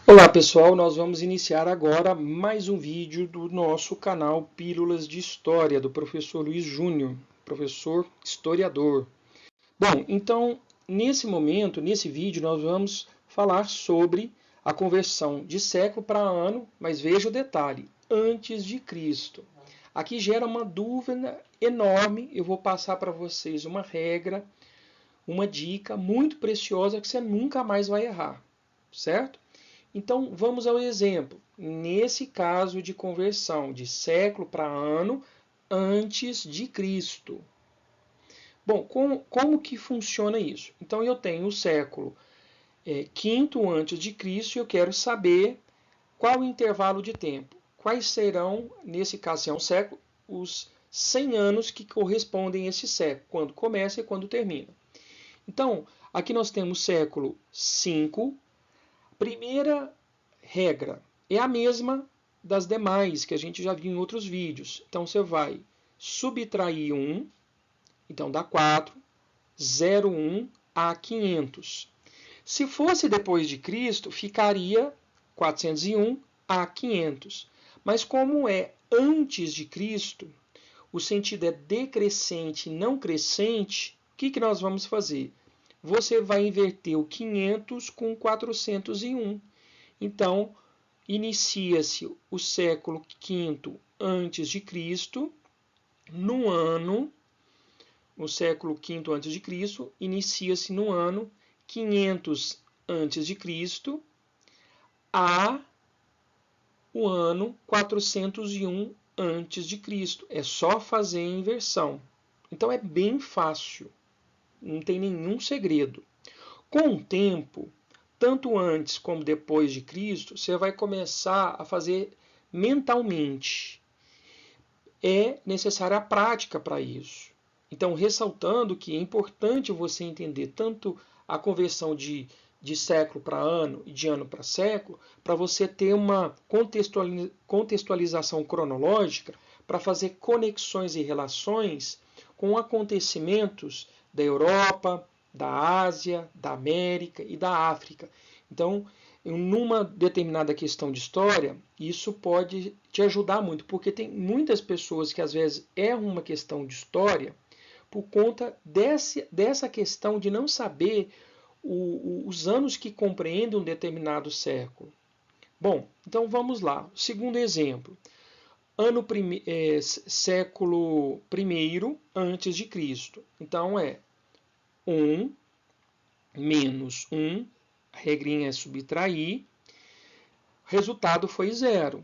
Olá pessoal, nós vamos iniciar agora mais um vídeo do nosso canal Pílulas de História, do professor Luiz Júnior, professor historiador. Bom, então, nesse momento, nesse vídeo, nós vamos falar sobre a conversão de século para ano, mas veja o detalhe, antes de Cristo. Aqui gera uma dúvida enorme, eu vou passar para vocês uma regra, uma dica muito preciosa que você nunca mais vai errar, certo? Então, vamos ao exemplo. Nesse caso de conversão de século para ano antes de Cristo. Bom, como que funciona isso? Então, eu tenho o século quinto antes de Cristo e eu quero saber qual o intervalo de tempo. Quais serão, nesse caso, se é um século, os 100 anos que correspondem a esse século, quando começa e quando termina. Então, aqui nós temos século 5. Primeira regra é a mesma das demais que a gente já viu em outros vídeos. Então você vai subtrair 1, então dá 4, 0,1 a 500. Se fosse depois de Cristo, ficaria 401 a 500. Mas como é antes de Cristo, o sentido é decrescente e não crescente, o que nós vamos fazer? Você vai inverter o 500 com 401. Então, inicia-se o século V antes de Cristo, no século V antes de Cristo, inicia-se no ano 500 antes de Cristo a o ano 401 antes de Cristo. É só fazer a inversão. Então é bem fácil, não tem nenhum segredo. Com o tempo, tanto antes como depois de Cristo, você vai começar a fazer mentalmente. É necessária a prática para isso. Então, ressaltando que é importante você entender tanto a conversão de século para ano e de ano para século, para você ter uma contextualização cronológica, para fazer conexões e relações com acontecimentos da Europa, da Ásia, da América e da África. Então, numa determinada questão de história, isso pode te ajudar muito, porque tem muitas pessoas que às vezes erram uma questão de história por conta dessa questão de não saber os anos que compreendem um determinado século. Bom, então vamos lá. Segundo exemplo, século I antes de Cristo. Então é 1 menos 1, a regrinha é subtrair, resultado foi 0.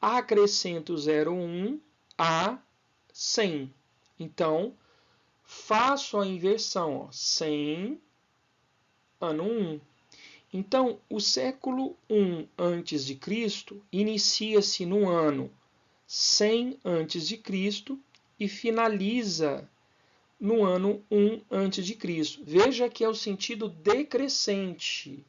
Acrescento 0,1 a 100. Então, faço a inversão, 100 ano 1. Então, o século I antes de Cristo inicia-se no ano 100 antes de Cristo e finaliza no ano 1 antes de Cristo. Veja que é o sentido decrescente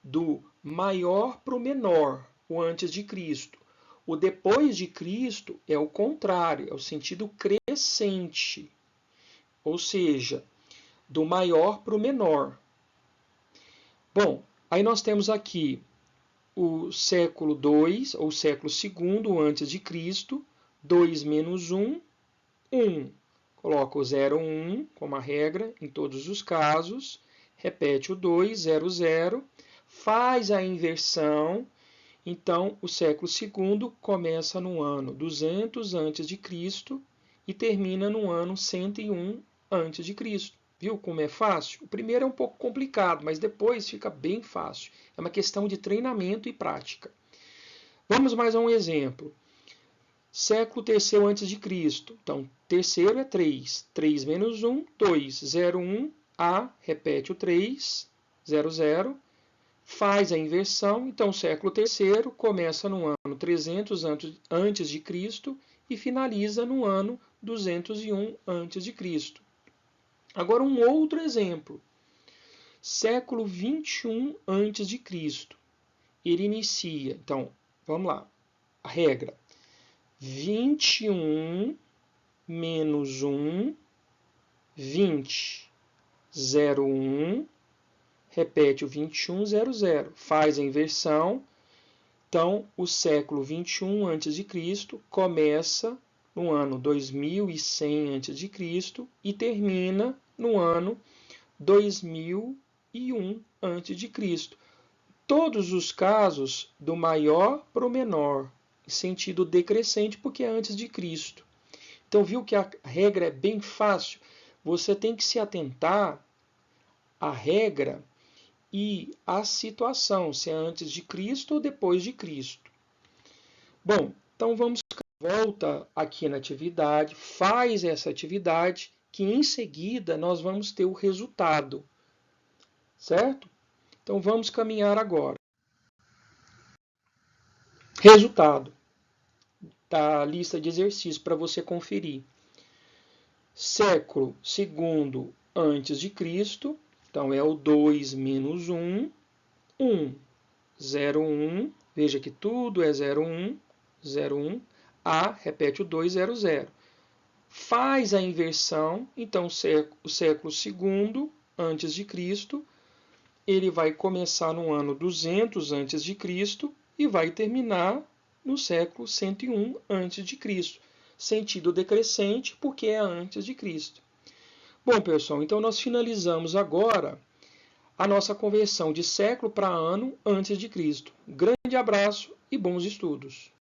do maior para o menor, o antes de Cristo. O depois de Cristo é o contrário, é o sentido crescente, ou seja, do maior para o menor. Bom, aí nós temos aqui o século II, ou século II antes de Cristo, 2 menos 1, 1. Coloca o 0, 1 como a regra em todos os casos, repete o 2, 0, 0, faz a inversão. Então, o século II começa no ano 200 a.C. e termina no ano 101 a.C. Viu como é fácil? O primeiro é um pouco complicado, mas depois fica bem fácil. É uma questão de treinamento e prática. Vamos mais a um exemplo. Século III a.C. Então, terceiro é 3. 3 menos 1, 2. 0, 1, A, repete o 3, 0, 0. Faz a inversão, então o século III começa no ano 300 antes de Cristo e finaliza no ano 201 antes de Cristo. Agora um outro exemplo. Século 21 antes de Cristo. Ele inicia, então, vamos lá. A regra: 21 menos 1, 20, 01, repete o 2100, faz a inversão. Então, o século 21 a.C. começa no ano 2100 a.C. e termina no ano 2001 a.C. Todos os casos do maior para o menor, em sentido decrescente, porque é antes de Cristo. Então, viu que a regra é bem fácil? Você tem que se atentar à regra e à situação, se é antes de Cristo ou depois de Cristo. Bom, então vamos volta aqui na atividade, faz essa atividade, que em seguida nós vamos ter o resultado, certo? Então vamos caminhar agora. Resultado da lista de exercícios para você conferir. Século segundo antes de Cristo, então é o 2 menos 1, 1, 0, 1, veja que tudo é 0, 1, 0, 1, A, repete o 2, 0, 0. Faz a inversão, então o século segundo antes de Cristo, ele vai começar no ano 200 antes de Cristo e vai terminar no século 101 antes de Cristo. Sentido decrescente, porque é antes de Cristo. Bom, pessoal, então nós finalizamos agora a nossa conversão de século para ano antes de Cristo. Grande abraço e bons estudos!